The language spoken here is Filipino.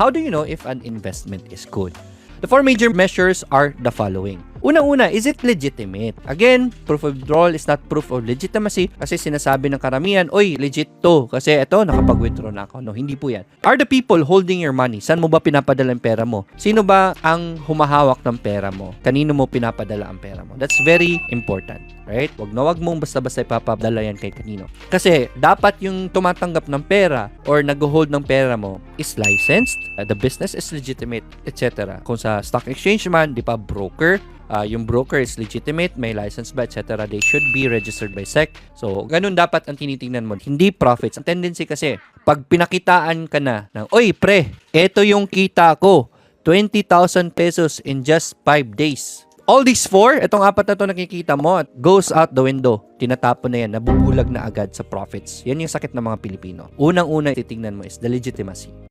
how do you know if an investment is good? The 4 major measures are the following. Unang-una, is it legitimate? Again, proof of withdrawal is not proof of legitimacy kasi sinasabi ng karamihan, oy, legit to kasi ito, nakapag-withdraw na ako. No, hindi po yan. Are the people holding your money? Saan mo ba pinapadala ang pera mo? Sino ba ang humahawak ng pera mo? Kanino mo pinapadala ang pera mo? That's very important, right? Wag mong basta-basta ipapadala yan kay kanino. Kasi dapat yung tumatanggap ng pera or nag-hold ng pera mo is licensed, the business is legitimate, etc. Kung sa stock exchange man, di pa broker, yung broker is legitimate, may license ba, etc. They should be registered by SEC. So, ganun dapat ang tinitingnan mo. Hindi profits. Ang tendency kasi, pag pinakitaan ka na ng, oy pre, eto yung kita ko, 20,000 pesos in just 5 days. All these 4, itong 4 na to nakikita mo, goes out the window. Tinatapon na yan, nabubulag na agad sa profits. Yan yung sakit ng mga Pilipino. Unang-una titingnan mo is the legitimacy.